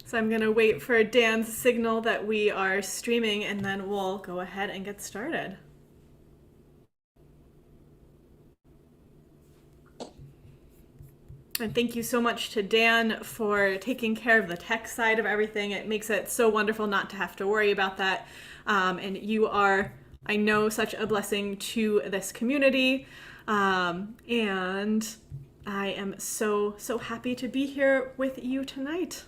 So I'm going to wait for Dan's signal that we are streaming, and then we'll go ahead and get started. And thank you so much to Dan for taking care of the tech side of everything. It makes it so wonderful not to have to worry about that. And you are, I know, such a blessing to this community. And I am so happy to be here with you tonight.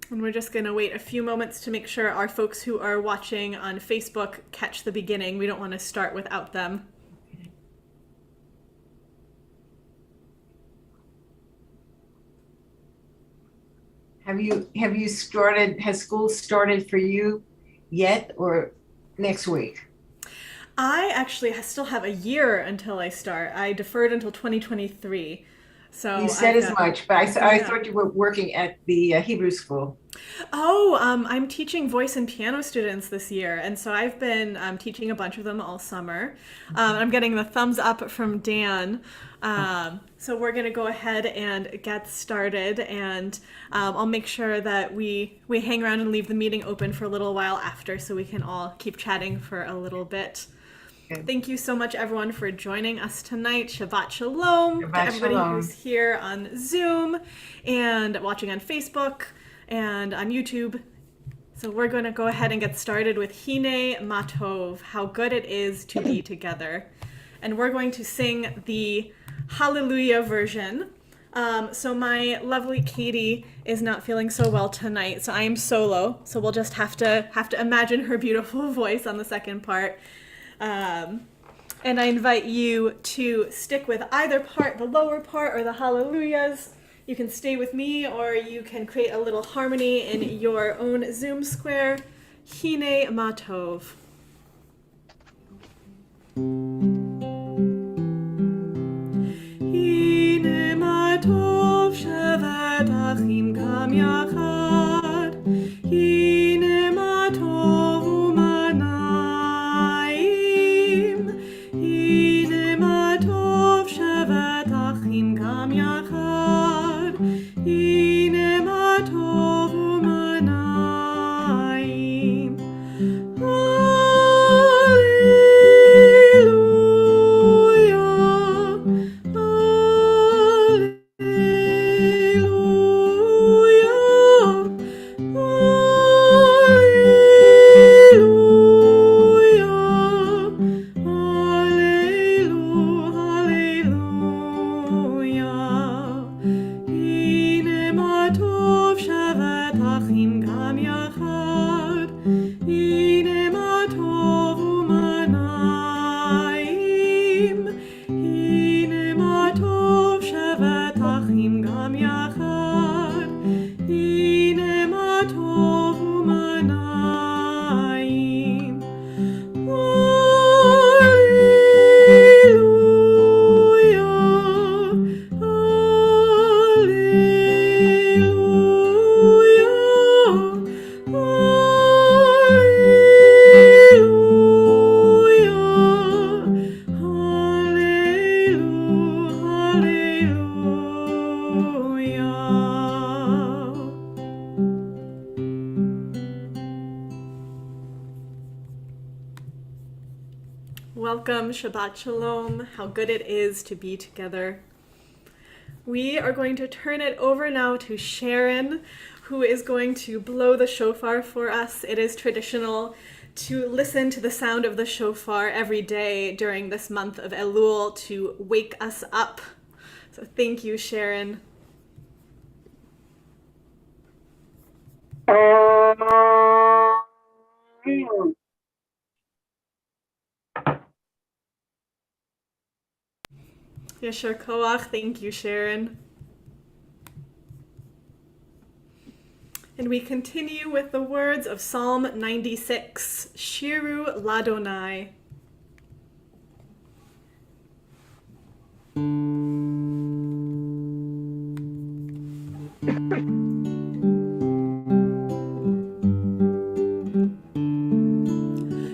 And we're just going to wait a few moments to make sure our folks who are watching on Facebook catch the beginning. We don't want to start without them. Have you started, has school started for you yet or next week? I actually still have a year until I start. I deferred until 2023. So You said as much, but I yeah. thought you were working at the Hebrew school. Oh, I'm teaching voice and piano students this year, and so I've been teaching a bunch of them all summer. I'm getting the thumbs up from Dan. So we're gonna go ahead and get started, and I'll make sure that we hang around and leave the meeting open for a little while after, so we can all keep chatting for a little bit. Okay. Thank you so much, everyone, for joining us tonight. Shabbat Shalom to Shabbat everybody Shalom. who's here on Zoom and watching on Facebook and on YouTube. So we're going to go ahead and get started with Hine Matov, how good it is to be together. And we're going to sing the Hallelujah version. So my lovely Katie is not feeling so well tonight, so I am solo. So we'll just have to imagine her beautiful voice on the second part. And I invite you to stick with either part, the lower part or the hallelujahs. You can stay with me, or you can create a little harmony in your own Zoom square. Hine Matov. Hine Matov Shevet Achim Gam Yachad. Hine Matov Umanayim. Hine Matov Shevet Achim Gam Yachad. Hine Matov Umanayim. Welcome, Shabbat Shalom. How good it is to be together. We are going to turn it over now to Sharon, who is going to blow the shofar for us. It is traditional to listen to the sound of the shofar every day during this month of Elul to wake us up. So thank you, Sharon. Yasher Koach, thank you, Sharon. And we continue with the words of Psalm 96, Shiru Ladonai.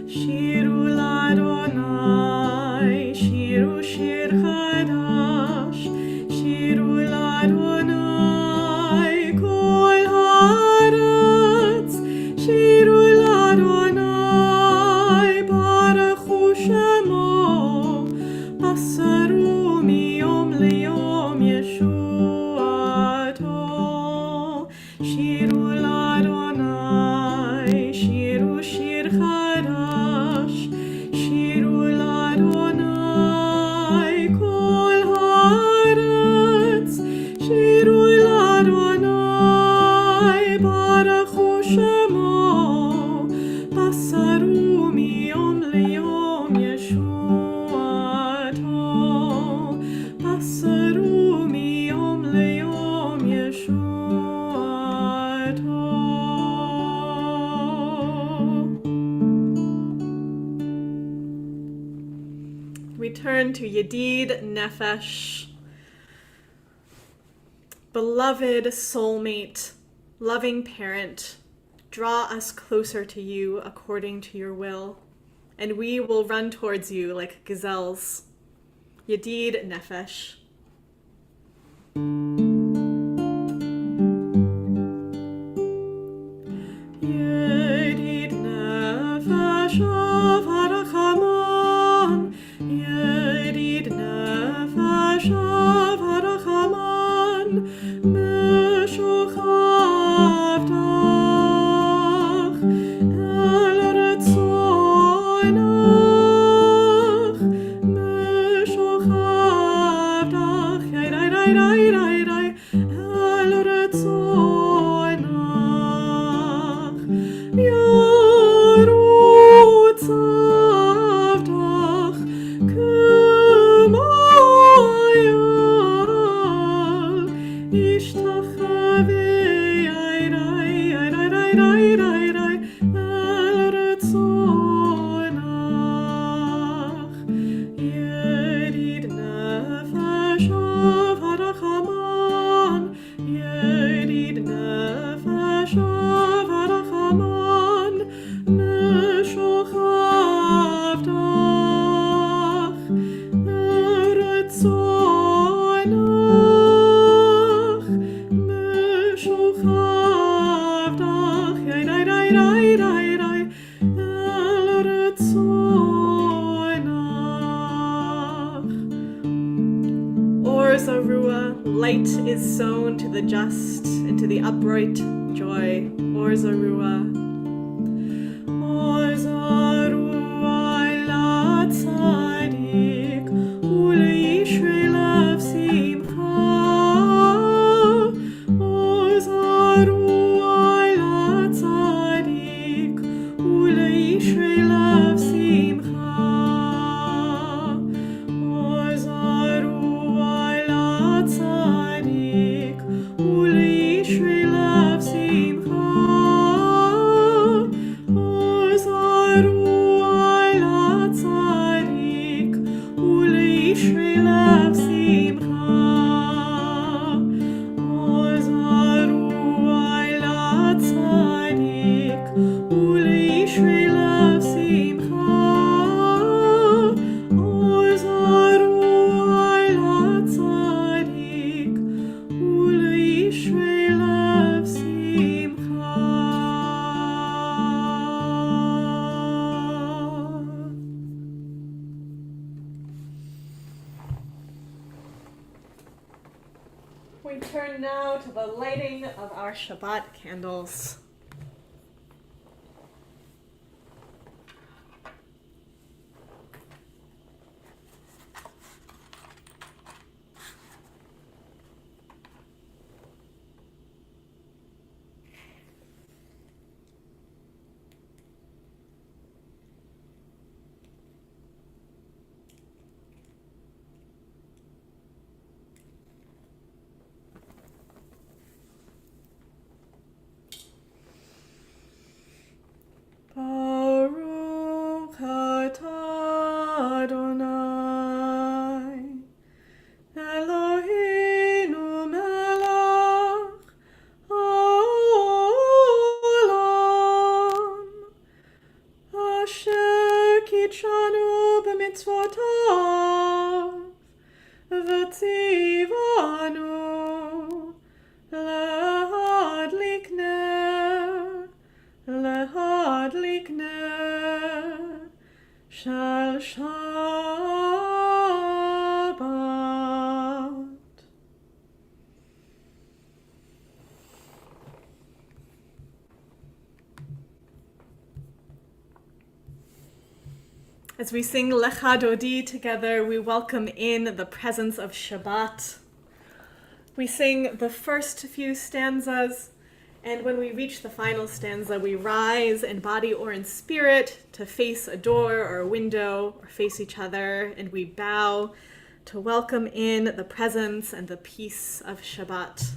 Shiru Ladonai, We turn to Yedid Nefesh. Beloved soulmate, loving parent, draw us closer to you according to your will, and we will run towards you like gazelles. Yedid Nefesh. Yedid Nefesh of Harachaman, Yedid Nefesh of Harachaman, Meshuchavtach el Retzoinach, Meshuchavtach, el Retzoinach, Yarutzavtach, Kemayal, Ishtachavi, el Retzoinach, Yedid Nefesh of Harachaman, Yedid Nefesh of Harachaman, Meshuchavtach Retzoinach, Meshuchavtach el Retzoinach. Or Zarua, light is sown to the just and to the upright joy. Or Zarua. Or Zarua la tzadik uleishrei lav simcha. Or Zarua la tzadik uleishrei lav simcha. Or Zarua la tzadik uleishrei lav simcha. Or Zarua la tzadik uleishrei lav simcha. Or Zarua la tzadik uleishrei lav simcha. Or Zarua la tzadik uleishrei lav simcha. We turn now to the lighting of our Shabbat candles. Baruch atah Adonai, Eloheinu melech haolam, asher kitshanu b'mitzvotav, v'tzivanu lehadlik ner shel Shabbat. As we sing Lecha Dodi together, we welcome in the presence of Shabbat. We sing the first few stanzas, and when we reach the final stanza, we rise in body or in spirit to face a door or a window or face each other, and we bow to welcome in the presence and the peace of Shabbat.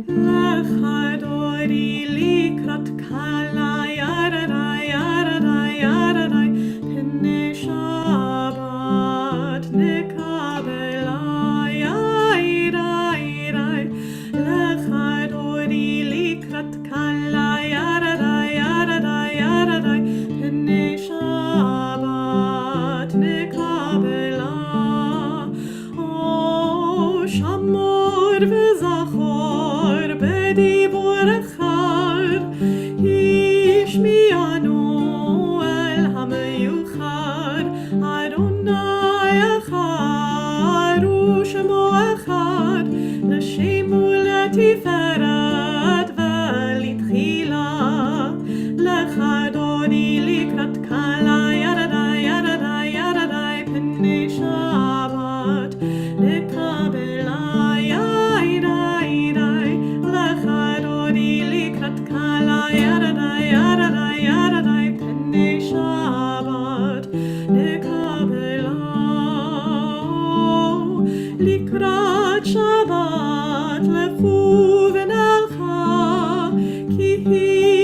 Lecha Dodi likrat kala yadadai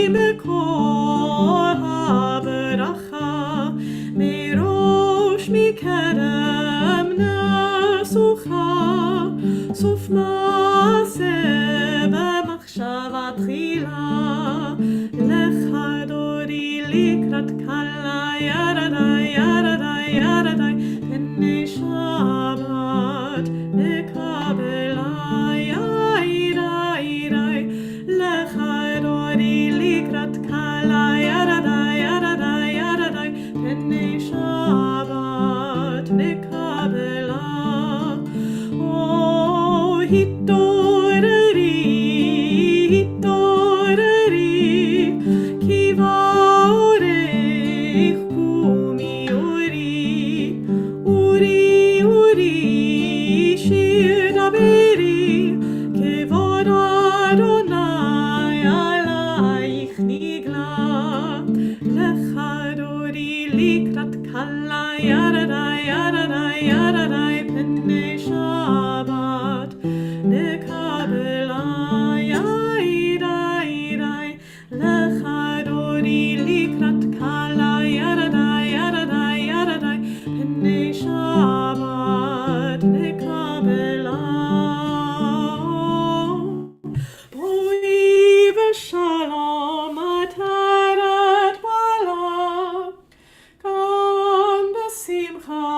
מקור הברכה, מראש מקדם נסוכה, סוף מעשה במחשבה תחילה, לך דורי לקראת כלה, ירדי ירדי ירדי, פני שבת נקבלה, ירדי ירדי, לך דורי לקראת כלה, ירדי ירדי ירדי, פני שבת נקבלה. התעוררי, כי באורך קומי אורי, שיר דברי, כבוד אדוני עלייך נגלה. לך דורי לקראת כלה, ירדי ירדי ירדי, פני שבת נקבלה, ירדי, לך דורי לקראת כלה, ירדי ירדי ירדי, פני שבת נקבלה. בואי בשלום עטרת בעלה, גם בשמחה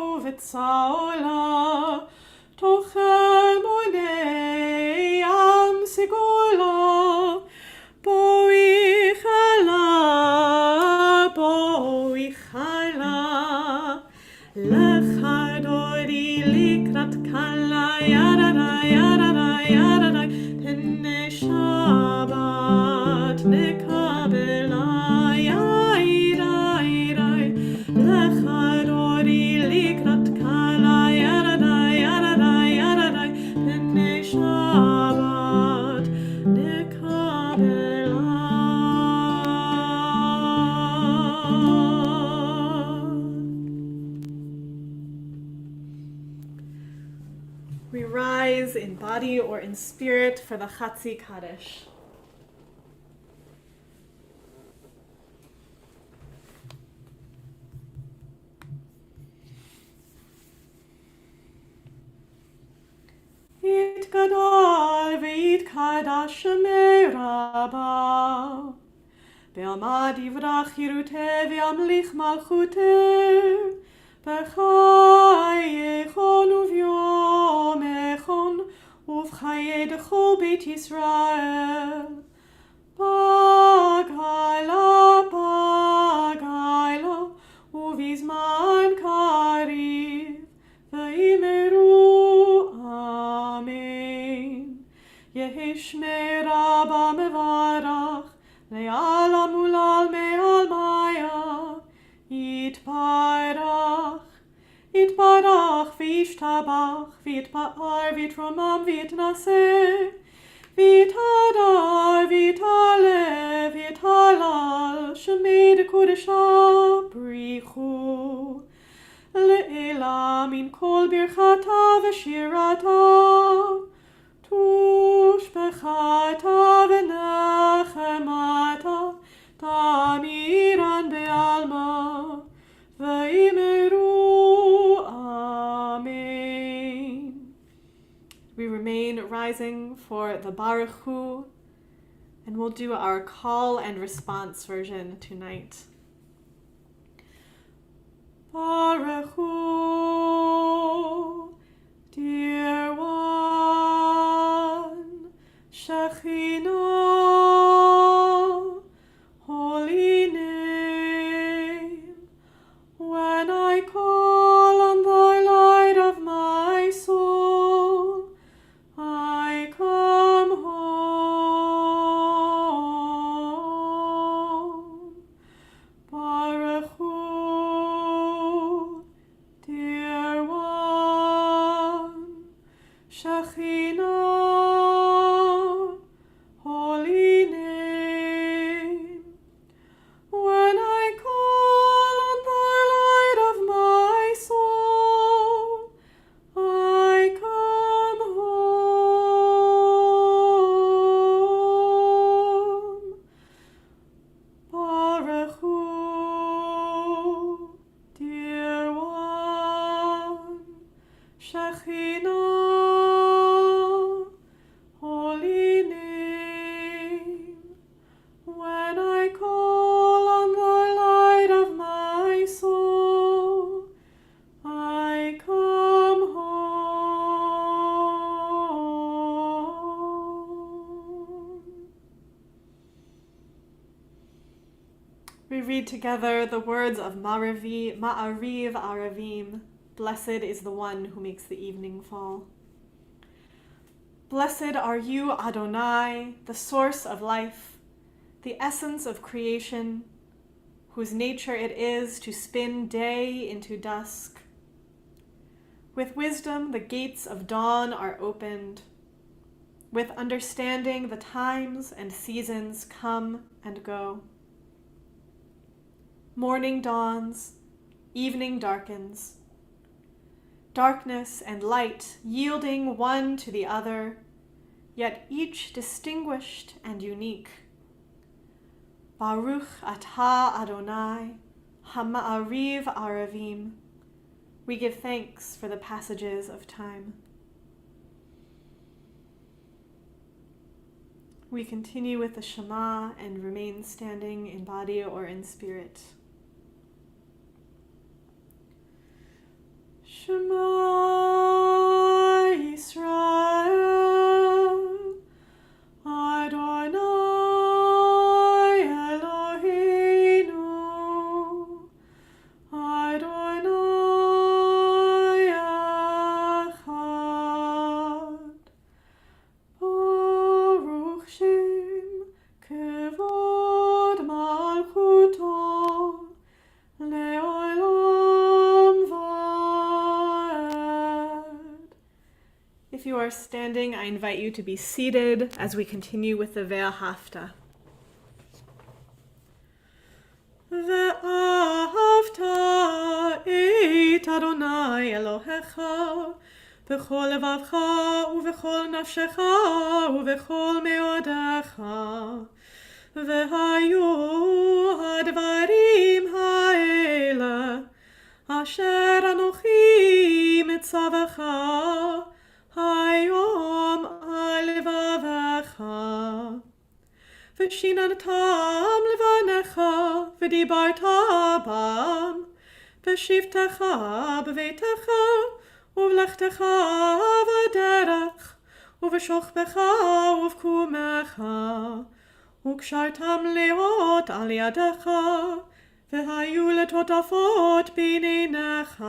ובצהלה, תוך אמוני ים סגולה. בואי חלה, לך דורי לקראת כלה, ירדי ירדי ירדי, פני שבת נקבלה, ירדי, לך דורי לקראת כלה, ירדי ירדי ירדי, פני שבת נקבלה. We rise in body or in spirit for the Chatzi Kaddish. Yitgadol v'yitkadash shemei Rabbah, ve'amad yivrach yiruteh ve'amlich malchuteh, b'chai echon uvyom echon uv'chayei dechol beit Yisrael. Bagayla, uvizman kariv, ve'imeru amen. Yehi shmei Rabbah mevarach, le'alam ulal me'al maya, yitbarach v'yishtabach, v'yitpa'ar v'yitromam v'yitnaseh, v'yitadar v'yitaleh v'yitalal, shemei dekudesha brichu. Le'ela min kol birchata v'shirata, tushbechata v'nechemata, tamiran be'alma, ve'imeru amen. We remain rising for the Baruch Hu, and we'll do our call and response version tonight. Baruch Hu, dear one, Shekhinah, holy name, when I call on thy light of my soul, I come home. Baruch Hu, dear one, Shekhinah, holy Shekhinah, holy name, when I call on the light of my soul, I come home. We read together the words of Ma'ariv Aravim. Blessed is the one who makes the evening fall. Blessed are you, Adonai, the source of life, the essence of creation, whose nature it is to spin day into dusk. With wisdom, the gates of dawn are opened. With understanding, the times and seasons come and go. Morning dawns, evening darkens. Darkness and light yielding one to the other, yet each distinguished and unique. Baruch atah Adonai, Hama'ariv Aravim. We give thanks for the passages of time. We continue with the Shema and remain standing in body or in spirit. Shema Yisrael, Adonai Eloheinu, Adonai Echad, Baruch Shem Kevod Malchuto, Le'olam Va'ed. If you are standing, I invite you to be seated as we continue with the Ve'ahavta. Ve'ahavta et Adonai Elohecha b'chol levavcha u'v'chol nafshecha u'v'chol me'odecha ve'hayu hadvarim ha'ela asher anochi mitzavecha hayom al levavecha v'shinantam levanecha v'dibarta bam v'shivtecha b'veitecha uv'lechtecha v'derech uv'shochbecha uv'kumecha וקשרתם לאות על ידך, והיו לטוטפות בעיניך,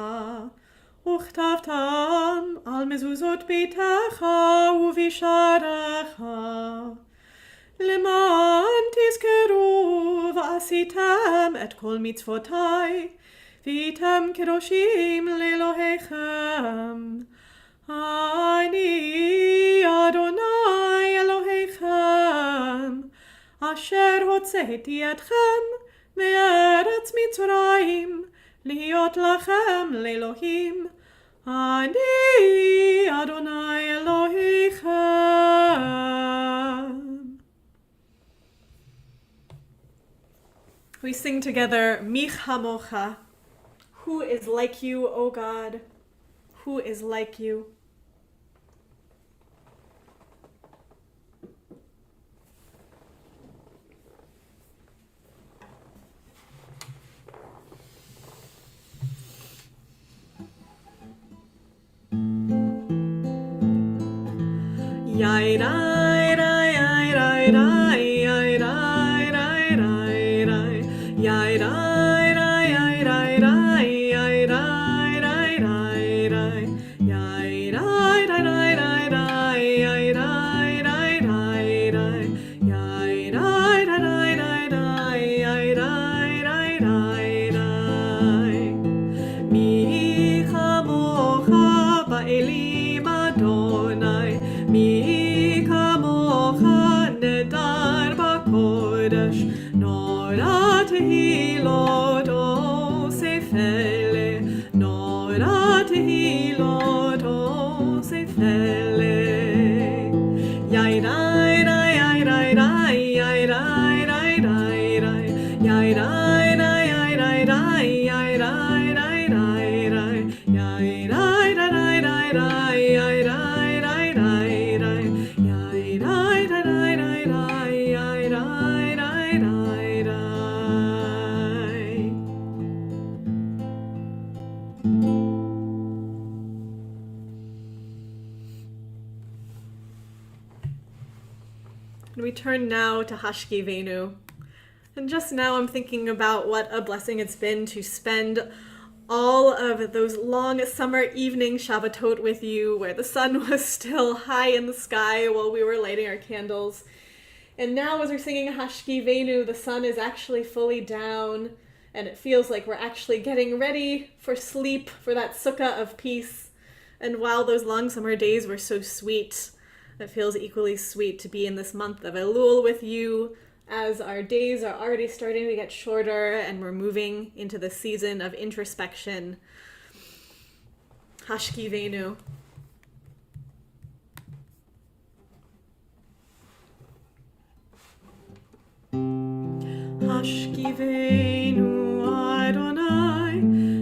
וכתבתם על מזוזות ביתך ובשעריך. למען תזכרו ועשיתם את כל מצוותי, והייתם קדושים לאלוהיכם. אני אדוני אלוהיכם, אשר הוצאתי אתכם מארץ מצרים, להיות לכם לאלוהים. אני אדוני אלוהיכם. We sing together, Mi chamocha. Who is like you, O God? Who is like you? Yai rai rai rai rai rai rai rai rai rai yai rai rai rai rai rai rai rai rai rai yai rai rai rai rai rai rai rai rai rai yai rai rai rai rai rai rai rai rai mi chamocha ba'elim Adonai mi kamocha nedar b'kodesh nora tehilot o sefele nora tehilot o sefele yai rai rai rai rai rai rai rai rai rai yai rai rai rai rai rai rai rai rai rai yai rai rai rai turn now to Hashkivenu. And just now I'm thinking about what a blessing it's been to spend all of those long summer evening Shabbatot with you, where the sun was still high in the sky while we were lighting our candles. And now as we're singing Hashkivenu, the sun is actually fully down, and it feels like we're actually getting ready for sleep, for that sukkah of peace. And while those long summer days were so sweet, it feels equally sweet to be in this month of Elul with you, as our days are already starting to get shorter and we're moving into the season of introspection. Hashkivenu. Hashkivenu Adonai,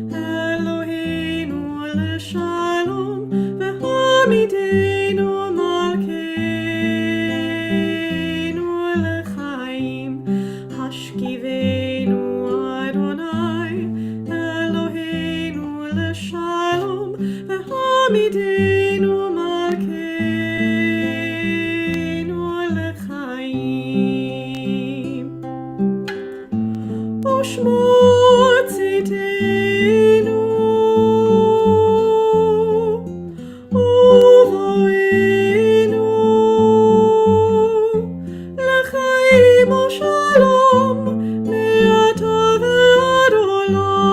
Eloheinu l'shalom, v'hamidenu malkeinu l'chaim. Hashkivenu Adonai, Eloheinu l'shalom, v'hamidenu malkeinu l'chaim. Ushmot tzidenu, uvoenu, l'chaim u'shalom, me'ata ve'ad olam.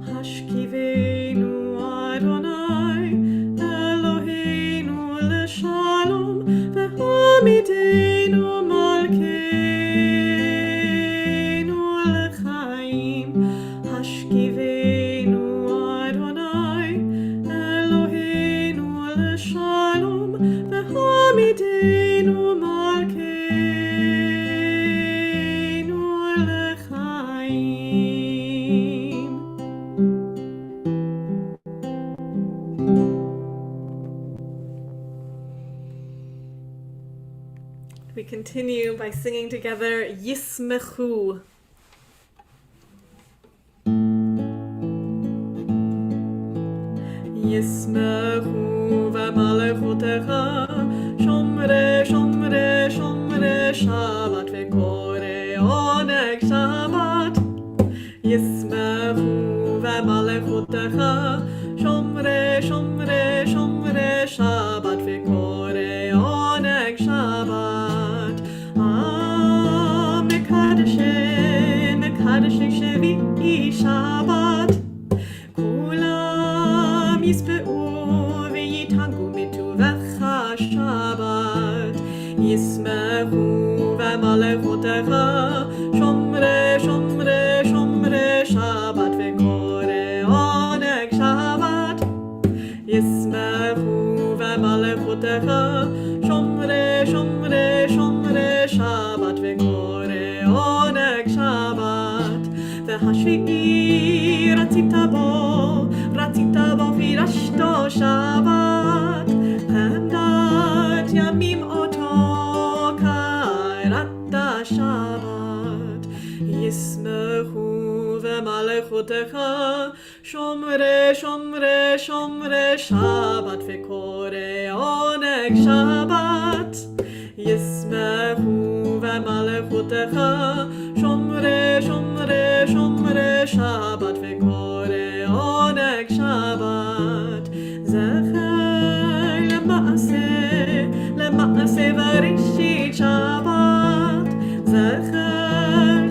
Hashkivenu Adonai, Eloheinu l'shalom, v'hamidenu malkeinu l'chaim. Hashkivenu Adonai, Eloheinu l'shalom, v'hamidenu malkeinu l'chaim. We continue by singing together Yismechu. Yismechu v'malechotecha, shomre, shomre, shomre Shabbat, v'kore oneg Shabbat. Yismechu v'malechotecha, shomre, shomre, shomre Shabbat, v'kore oneg Shabbat. Mekadeshe, mekadeshe shevi'i Shabbat. Kulam yispe'u v'yitangu mituvecha Shabbat. Yismechu v'malechotecha, shomre, shomre, shomre Shabbat, v'kore oneg Shabbat. Yismechu v'malechotecha, shomre, shomre, shomre Shabbat, v'kore oneg Shabbat. V'hashvi'i ratzita bo v'irashto Shabbat. Hemdat yamim oto ka'irata Shabbat. Yismechu v'malechotecha, shomre, shomre, shomre Shabbat, v'kore oneg Shabbat. Yismechu v'malechotecha, shomre, shomre, shomre Shabbat, v'kore oneg Shabbat. Zecher למעשה בראשית Shabbat. Zecher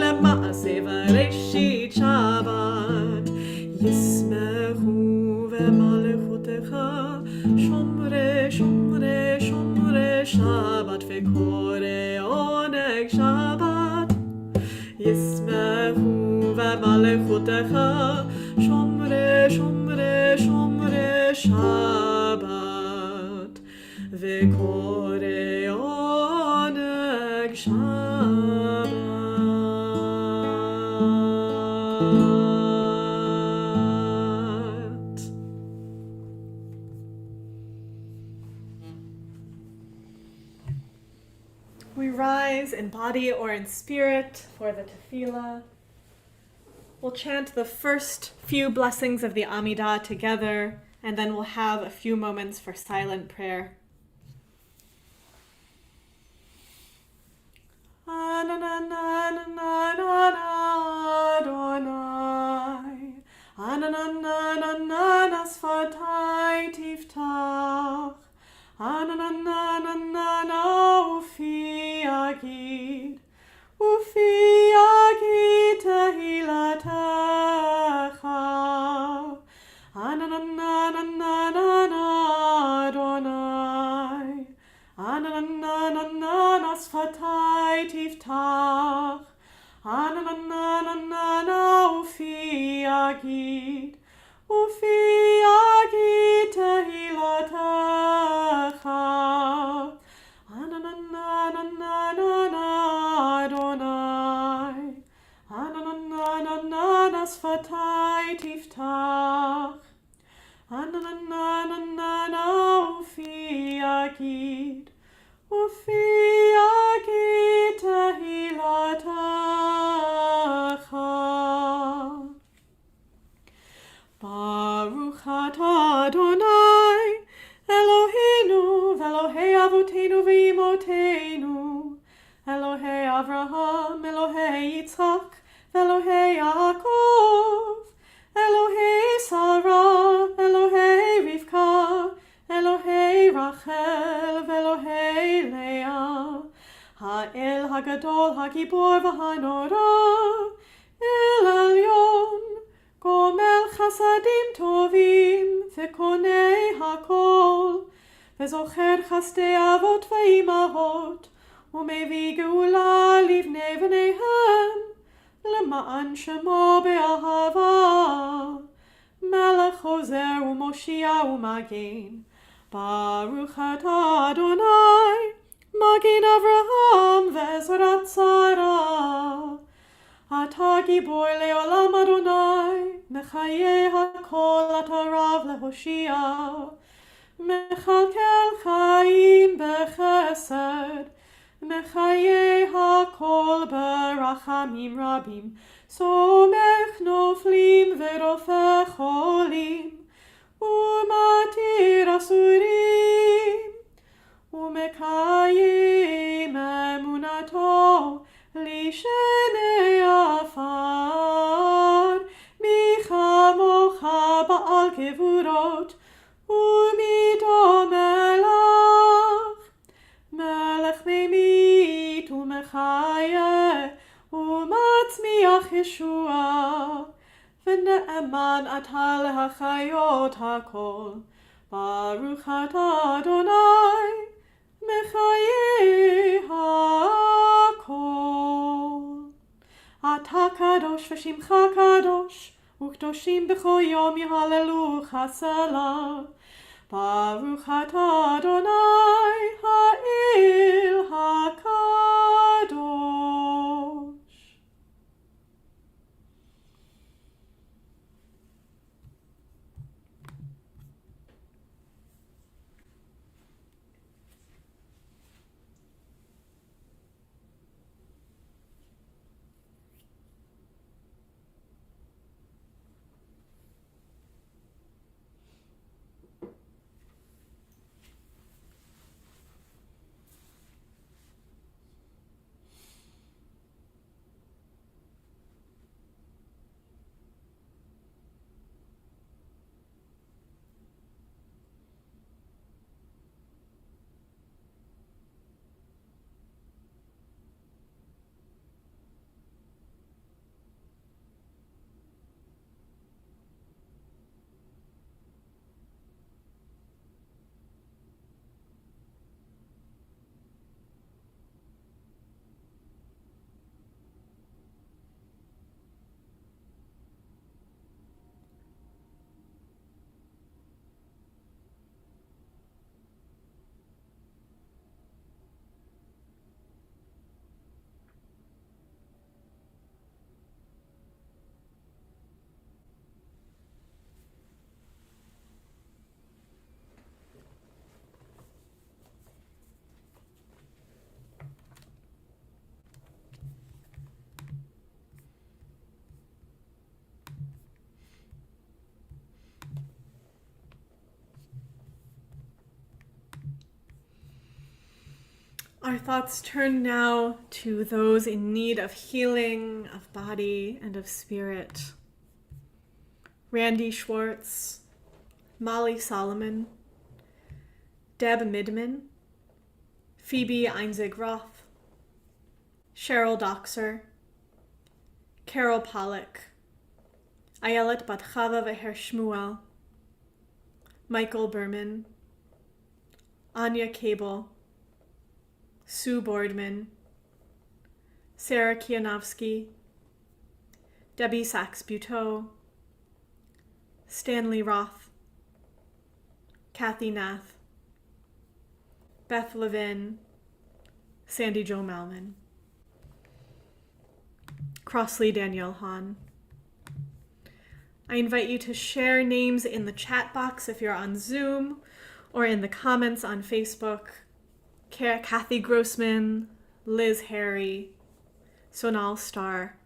למעשה בראשית Shabbat. ישמחו במלכותך, שומרי, שומרי, שומרי Shabbat, וקורא עונג Shabbat. ישמחו במלכותך, שומרי, שומרי, שומרי Shabbat, וקורא עונג Shabbat. We rise in body or in spirit for the tefillah. We'll chant the first few blessings of the Amidah together, and then we'll have a few moments for silent prayer. Adonai, Ananana sfatai tiftach, Ananana ufi agid, Ufi agid tehilatecha, Ananana Adonai, Ananana sfatai tiftach, Ananana ufi agid tehilatecha, Ananana Adonai, Ananana sfatai tiftach, Ananana ufi agid tehilatecha. Baruch atah Adonai, Eloheinu v'Elohei Avotenu v'Imotenu, Elohei Avraham, Elohei Yitzchak, v'Elohei Yaakov, Elohei Sarah, Elohei Rivka, Elohei Rachel, v'Elohei Leah, Ha'el Hagadol Hagibor v'Hanora, El Elyon, Gomel Chasadim Tovim, v'Konei Hakol, v'Zocher Chasdei Avot v'Imahot, U'mevi Geula livnei v'neihem, L'ma'an Shemo be'ahava, Melech Hozer u'Moshia u'Magen, Baruch atah Adonai, Magen Avraham ve'ezrat Sarah, Atah gibor le'olam Adonai, Mechayeh hakol atah rav lehoshia, Mechalkel chaim bechesed, Mechayeh hakol berachamim rabim, Somech noflim ve'rofeh cholim, Umatir asurim, Umekayim emunato, Lishenei afar, Michamocha ba'al kevurot, Umido melech, Melech memit umechayeh, Umatzmiach Yeshua, V'ne'eman atah lehachayot hakol, Baruch atah Adonai, Mechayeh hakol. Atah kadosh v'shimcha kadosh, U'kdoshim b'chol yom yehallelu Selah. Baruch atah Adonai, Ha'el hakadosh. Our thoughts turn now to those in need of healing, of body and of spirit. Randy Schwartz, Molly Solomon, Deb Midman, Phoebe Einzig-Roth, Cheryl Doxer, Carol Pollack, Ayelet Bat Chava Veher Shmuel, Michael Berman, Anya Cable, Sue Boardman, Sarah Kianowski, Debbie Sachs-Buteau, Stanley Roth, Kathy Nath, Beth Levin, Sandy Jo Malman, Crossley Danielle Hahn. I invite you to share names in the chat box if you're on Zoom or in the comments on Facebook. Kathy Grossman, Liz Harry, Sonal Starr,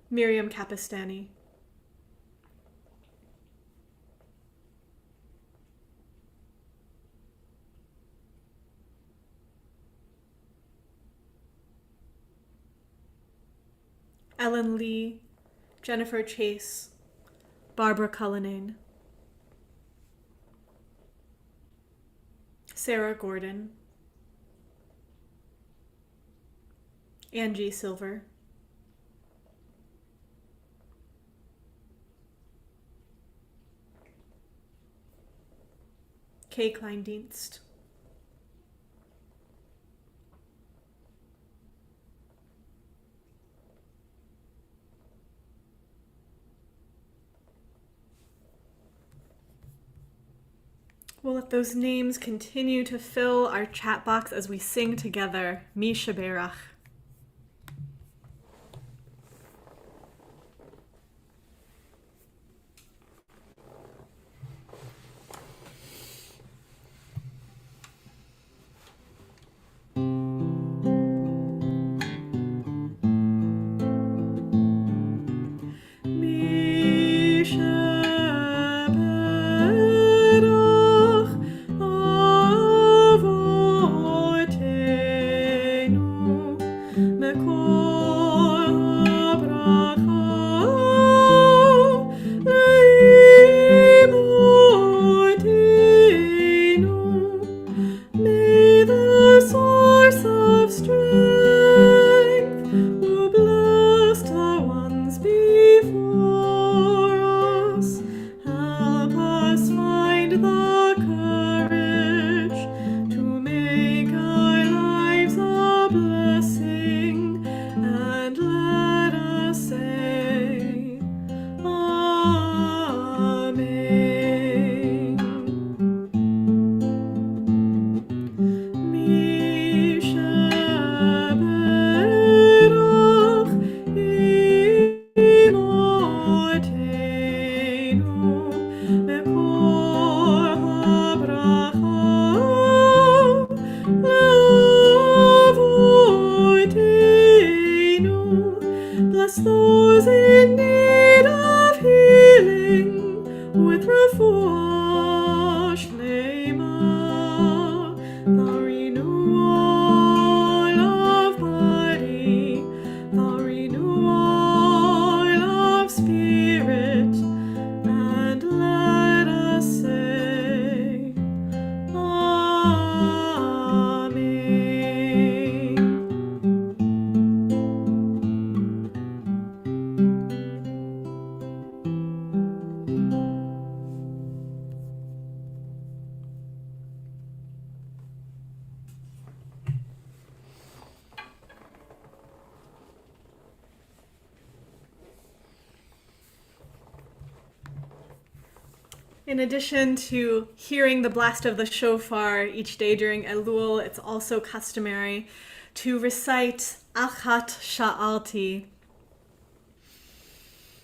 Miriam Capistani. Ellen Lee, Jennifer Chase, Barbara Cullinane, Sarah Gordon, Angie Silver, Kay Kleindienst, we'll let those names continue to fill our chat box as we sing together, Mi Sheberach. In addition to hearing the blast of the shofar each day during Elul, it's also customary to recite Achat Sha'alti.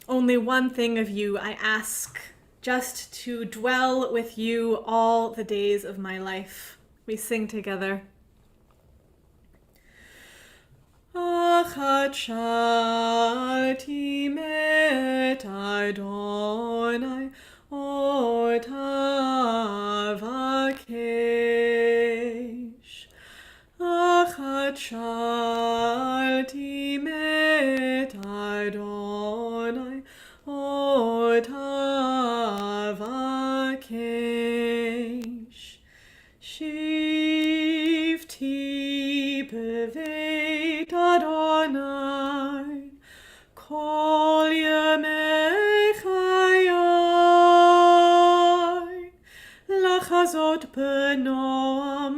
Only one thing of you I ask, just to dwell with you all the days of my life. We sing together. Achat Sha'alti met Adonai Otavakesh Shalti met Adonai otavakesh Shivti beveit Adonai Kol yemei chayai Lachazot b'noam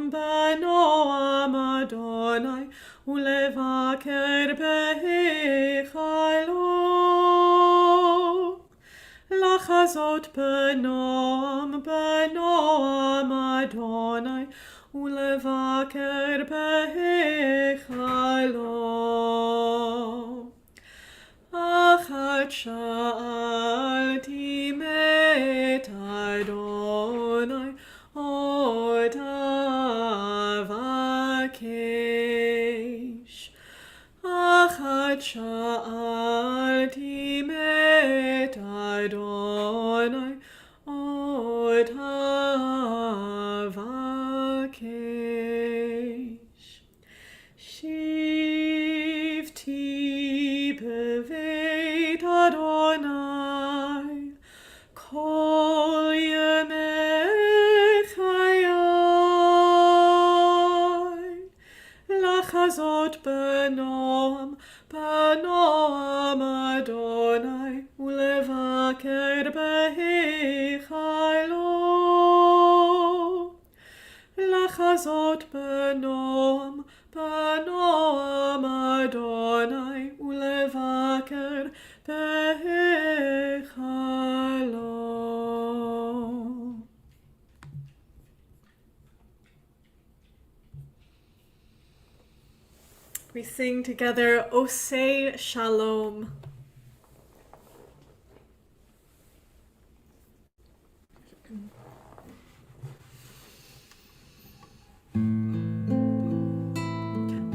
Adonai Ulevaker b'heichalo Lachazot b'noam Adonai Ulevaker b'heichalo Achat sha'alti met Adonai otavakesh Achat sha'alti met Adonai otavakesh Shivti beveit Adonai Kol yemei chayai Lachazot b'noam Adonai Ulevaker b'heichalo Lachazot b'noam Adonai Ulevaker b'heichalo. We sing together, Oseh Shalom.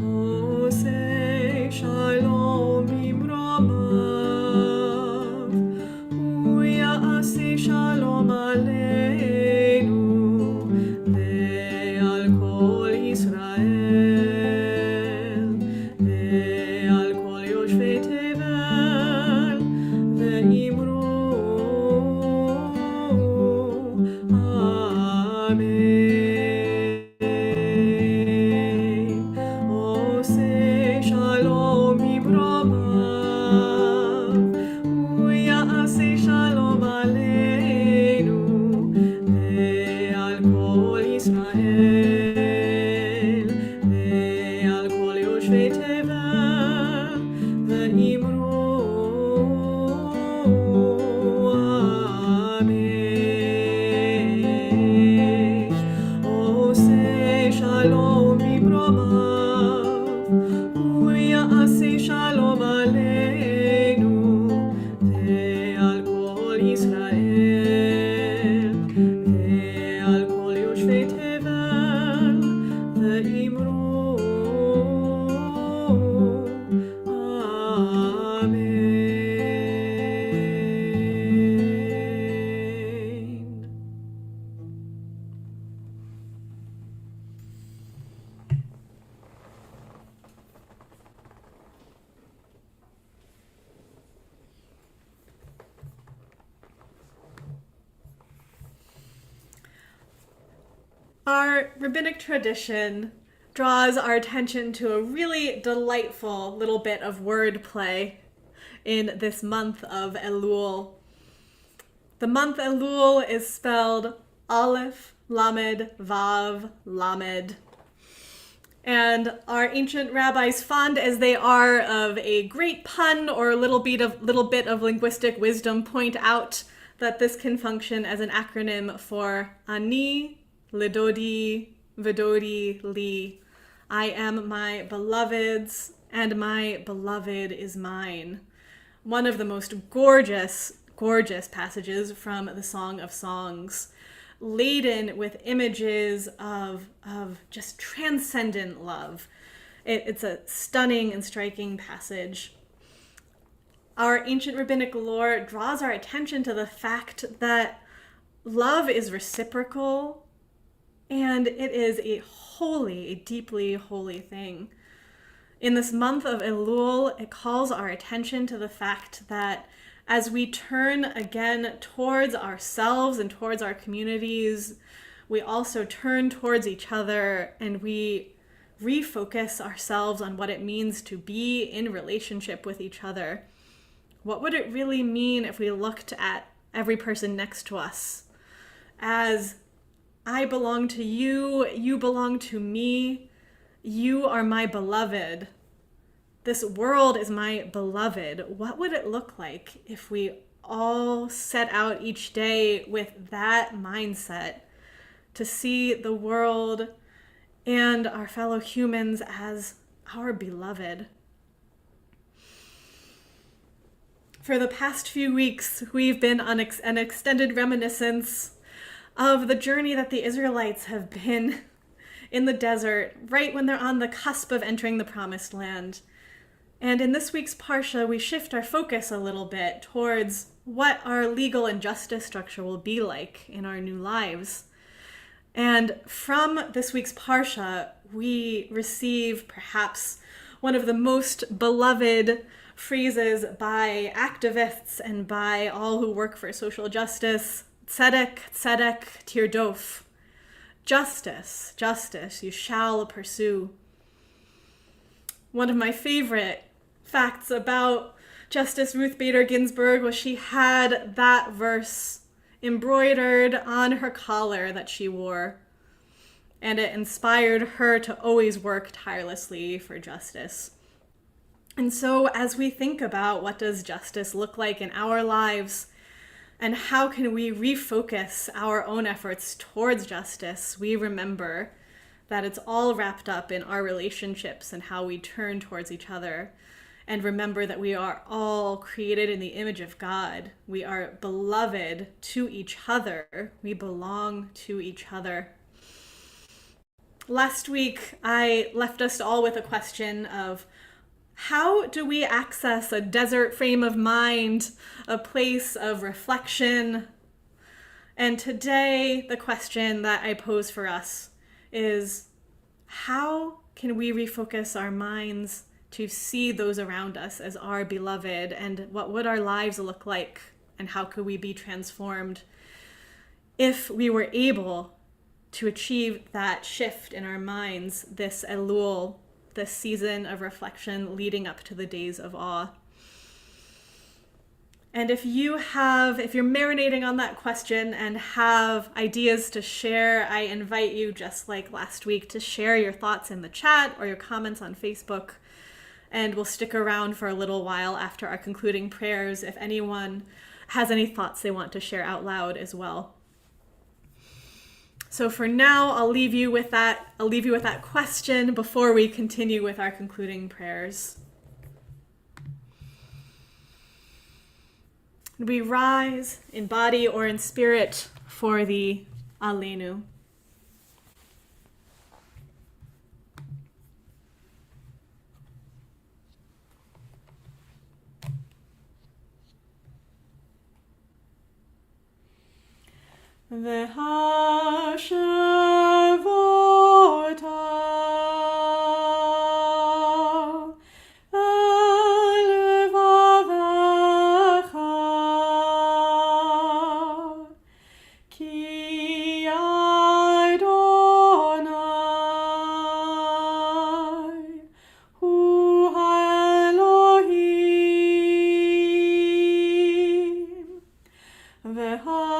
Oseh Shalom imromav, uya'aseh Shalom aleinu, ve'al kol Yisrael, ve'al kol yoshvei tevel, ve'imru Amen. Oseh Shalom imromav, uya'aseh Shalom aleinu, ve'al kol Yisrael, ve'al kol yoshvei tevel, ve'imru Amen. Oseh Shalom imromav, uya'aseh Shalom aleinu, ve'al kol Yisrael, ve'al kol yoshvei tevel, ve'imru Amen. Our rabbinic tradition draws our attention to a really delightful little bit of wordplay in this month of Elul. The month Elul is spelled Aleph, Lamed, Vav, Lamed. And our ancient rabbis, fond as they are of a great pun or a little bit of linguistic wisdom, point out that this can function as an acronym for Ani, Lidodi, Vidodi, Li. I am my beloved's, and my beloved is mine. One of the most gorgeous passages from the Song of Songs, laden with images of just transcendent love. It's a stunning and striking passage. Our ancient rabbinic lore draws our attention to the fact that love is reciprocal, and it is a deeply holy thing. In this month of Elul, it calls our attention to the fact that as we turn again towards ourselves and towards our communities, we also turn towards each other and we refocus ourselves on what it means to be in relationship with each other. What would it really mean if we looked at every person next to us as I belong to you, you belong to me, you are my beloved. This world is my beloved. What would it look like if we all set out each day with that mindset to see the world and our fellow humans as our beloved? For the past few weeks, we've been on an extended reminiscence of the journey that the Israelites have been in the desert, right when they're on the cusp of entering the Promised Land. And in this week's Parsha, we shift our focus a little bit towards what our legal and justice structure will be like in our new lives. And from this week's Parsha, we receive perhaps one of the most beloved phrases by activists and by all who work for social justice: tzedek, tzedek, tirdof. Justice, justice, you shall pursue. One of my favorite facts about Justice Ruth Bader Ginsburg was she had that verse embroidered on her collar that she wore, and it inspired her to always work tirelessly for justice. And so as we think about what does justice look like in our lives, and how can we refocus our own efforts towards justice, we remember that it's all wrapped up in our relationships and how we turn towards each other. And remember that we are all created in the image of God. We are beloved to each other. We belong to each other. Last week, I left us all with a question of how do we access a desert frame of mind, a place of reflection? And today, the question that I pose for us is, how can we refocus our minds to see those around us as our beloved? And what would our lives look like? And how could we be transformed if we were able to achieve that shift in our minds this Elul, this season of reflection leading up to the days of awe? And if you're marinating on that question and have ideas to share, I invite you, just like last week, to share your thoughts in the chat or your comments on Facebook. And we'll stick around for a little while after our concluding prayers if anyone has any thoughts they want to share out loud as well. So for now, I'll leave you with that question before we continue with our concluding prayers. We rise in body or in spirit for the Aleinu. V'hashavota el levavecha, ki Adonai hu ha'Elohim. V'hashavota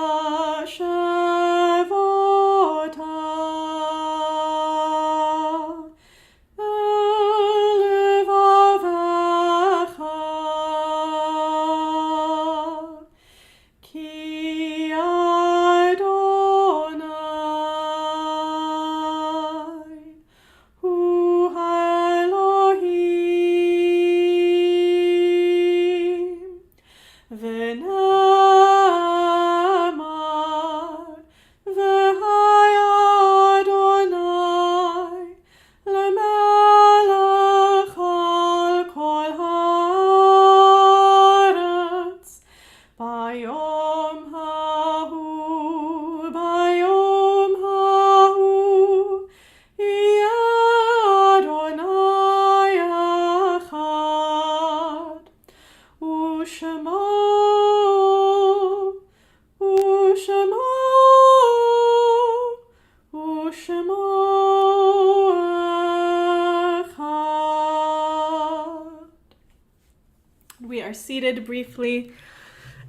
are seated briefly.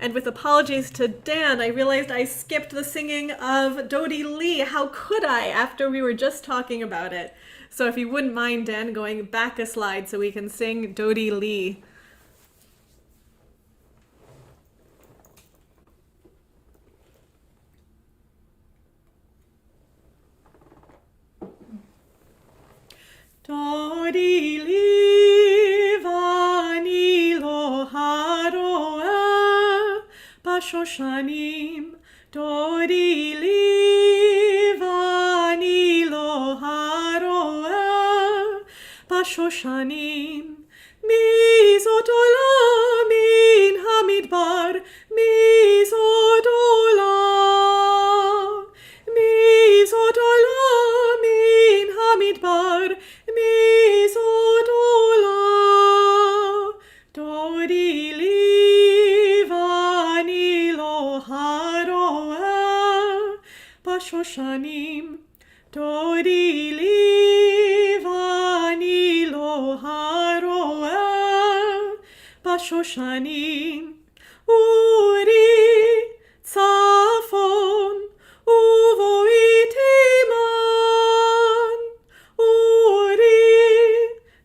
And with apologies to Dan, I realized I skipped the singing of Dodie Lee. How could I, after we were just talking about it? So if you wouldn't mind, Dan, going back a slide so we can sing Dodie Lee. Dodie Lee vani lo haroa bashoshanim. Dodie Lee vani lo haroa bashoshanim. Mizot olam min hamidbar, mizot olam, mizot olam min hamidbar, mizot olam. Dodie Lee vani lo haroa bashoshanim. Dodie Lee vani lo haroa bashoshanim. Uri tzafon uvoitiman. Uri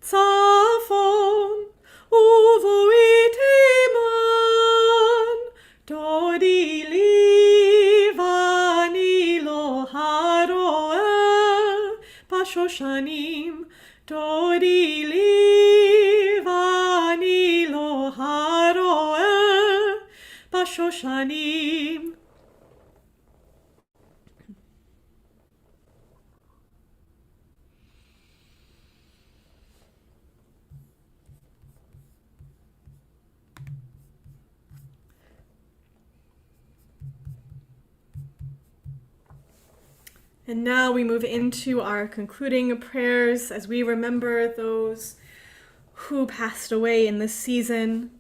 tzafon uvoitiman. Dodie Lee vani lo haroa bashoshanim. Dodie Lee vani lo haroa bashoshanim. And now we move into our concluding prayers as we remember those who passed away in this season.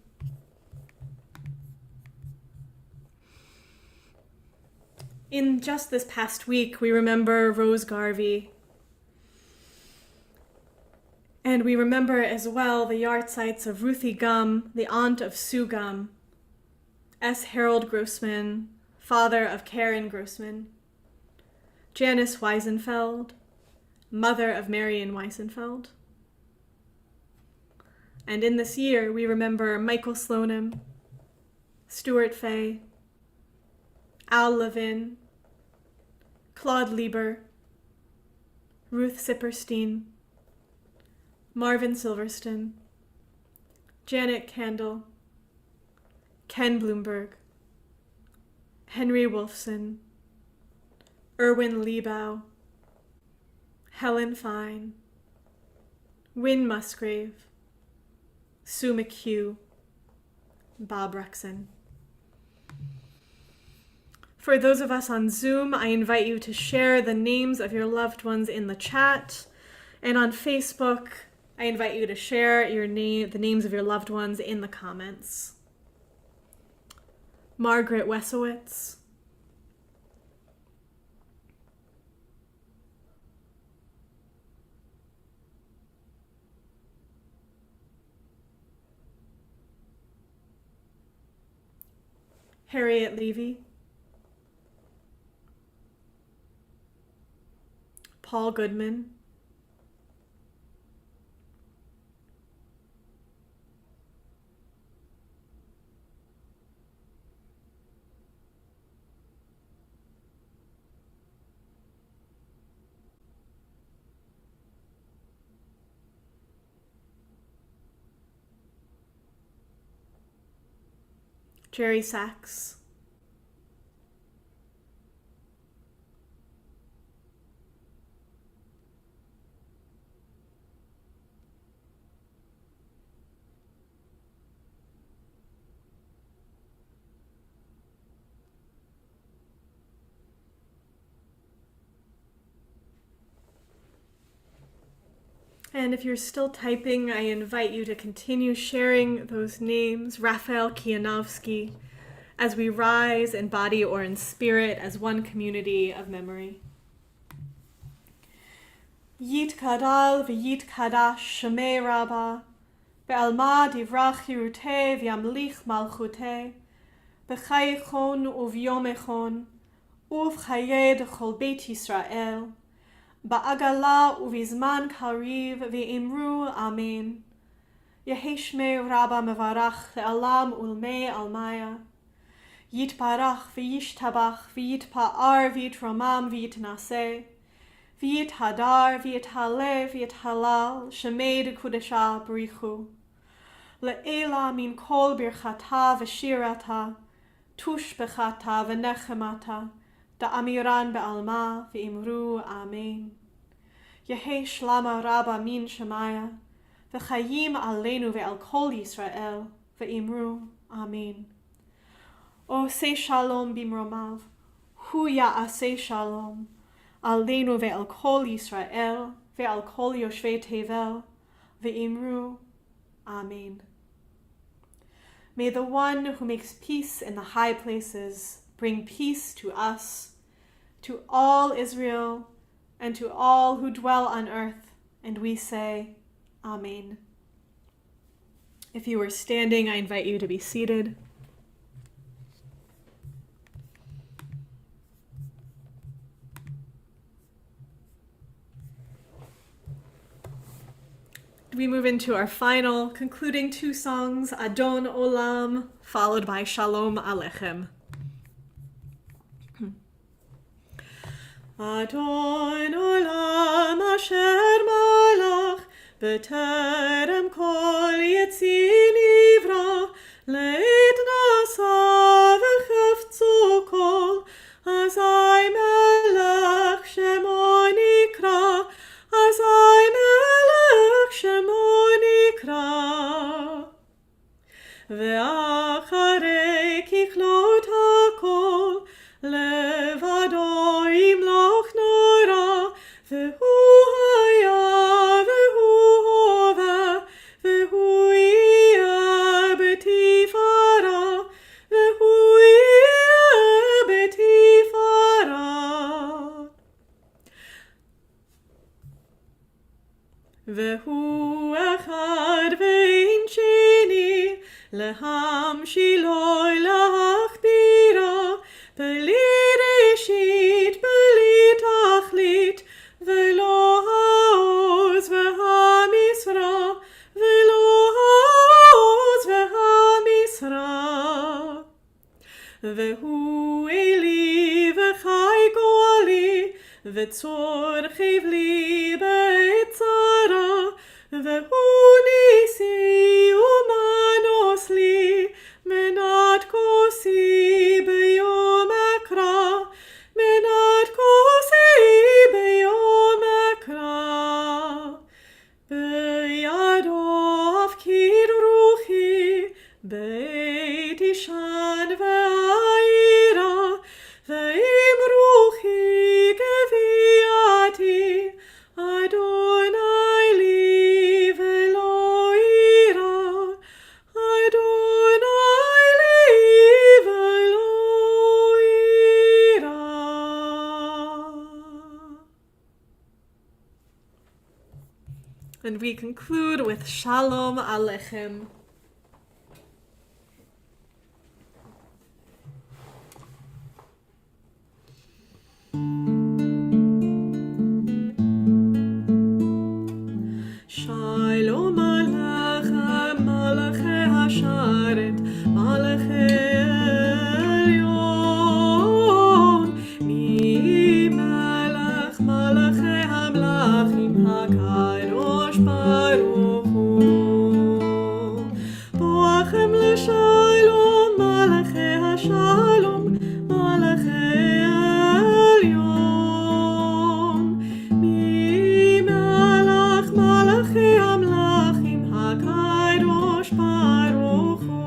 In just this past week, we remember Rose Garvey. And we remember as well the yahrzeits of Ruthie Gum, the aunt of Sue Gum, S. Harold Grossman, father of Karen Grossman, Janice Weisenfeld, mother of Marion Weisenfeld. And in this year, we remember Michael Slonim, Stuart Fay, Al Levin, Claude Lieber, Ruth Sipperstein, Marvin Silverston, Janet Candle, Ken Bloomberg, Henry Wolfson, Erwin Liebau, Helen Fine, Wynne Musgrave, Sue McHugh, Bob Rexon. For those of us on Zoom, I invite you to share the names of your loved ones in the chat. And on Facebook, I invite you to share the names of your loved ones in the comments. Margaret Wesowitz, Harriet Levy, Paul Goodman, Jerry Sachs, and if you're still typing, I invite you to continue sharing those names, Raphael Kianowski, as we rise in body or in spirit as one community of memory. Yit Kadal v'yit Kadash Shemei Rabbah, בעלמא דברח חירותי וימליך מלכותי, בחייכון וביומכון, ובחיי דכל בית ישראל, בעגלה ובזמן קריב ואמרו אמן. יהי שמי רבה מברך לעולם ולמי עלמיה, יתברך וישתבח ויתפאר ויתרומם ויתנשא, ויתהדר ויתהלל ויתהלל שמי דקודשה בריחו. לעילה מן כל ברכתה ושירתה, תושבחתה ונחמתה, דאמירן בעלמא ואמרו אמן. יהי שלמה רבה מן שמיה, וחיים עלינו ועל כל ישראל, ואמרו אמן. עושה שלום במרומיו, הוא יעשה שלום, עלינו ועל כל ישראל, ועל כל יושבי תבל, ואמרו amen. May the one who makes peace in the high places bring peace to us, to all Israel, and to all who dwell on earth, and we say, Amen. If you are standing, I invite you to be seated. We move into our final concluding two songs, Adon Olam, followed by Shalom Aleichem. Adon Olam asher malach, b'terem kol yetzin ivra, leit nasa v'chefzu kol, azai melech shemo nikra, azai melech shemo nikra. Ve'acharei kichlot hakol, levado imloch nora, ve'hu haya, ve'hu hova, ve'hu yeh betifara, ve'hu yeh betifara. Ve'hu echad ve'in sheni, להמשילו להכבירה, בלי ראשית, בלי תכלית, ולא העוז והמשרה, ולא העוז והמשרה. והוא אלי וחי גואלי, וצור חבלי בעת צרה, והוא ניסי ומנוס לי, מנת כוסי ביום אקרא, מנת כוסי ביום אקרא. בידו הפקיד רוחי, בעת ישן ועירה, ועם רוחי גביעתי, אדוני לי ולא אירא, אדוני לי ולא אירא. And we conclude with Shalom Aleichem. Shalom Aleichem, Malachi Hasharet, Malachi Elyon, Mi Melech, Malachi Hamlachim, HaKadosh Baruch Hu. Boachem l'shalom, Malachi Hashalom, Malachi Elyon, Mi Melech, Malachi Hamlachim, HaKadosh Baruch Hu.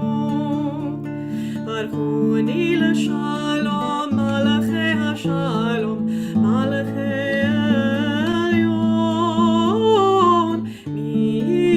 Baruchuni l'shalom, Malachi Hashalom, Malachi Elyon, Mi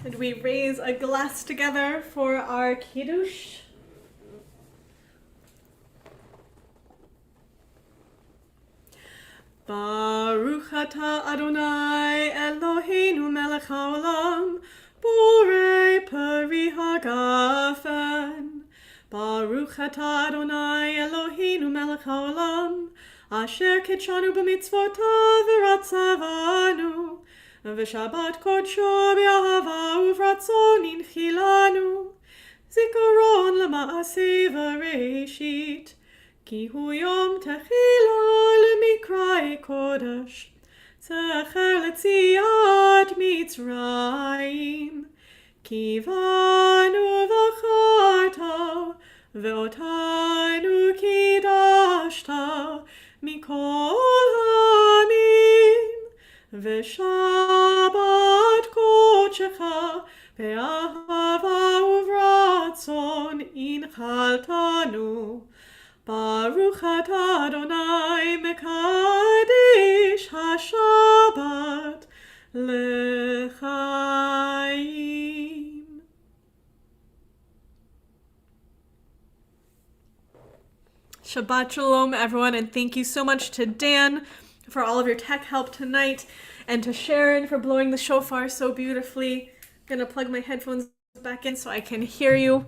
And we raise a glass together for our Kiddush. Baruch atah Adonai Eloheinu melech haolam, borei peri hagafen. Baruch atah Adonai Eloheinu melech haolam, asher kitshanu b'mitzvotav v'ratzavanu, v'shabbat kodsho b'ahava uvratzon inchilanu, zikaron l'maaseh v'reishit, ki hu yom techila l'mikra'e kodesh, zecher l'tziat Mitzrayim, ki vanu v'charta, ve'otanu kidashta, mikol ha'amim, ve'shabbat kodshecha, be'ahava uvratzon inchaltanu. Baruch atah Adonai mekadesh haShabbat lechaim. Shabbat shalom, everyone, and thank you so much to Dan for all of your tech help tonight, and to Sharon for blowing the shofar so beautifully. I'm gonna plug my headphones back in so I can hear you.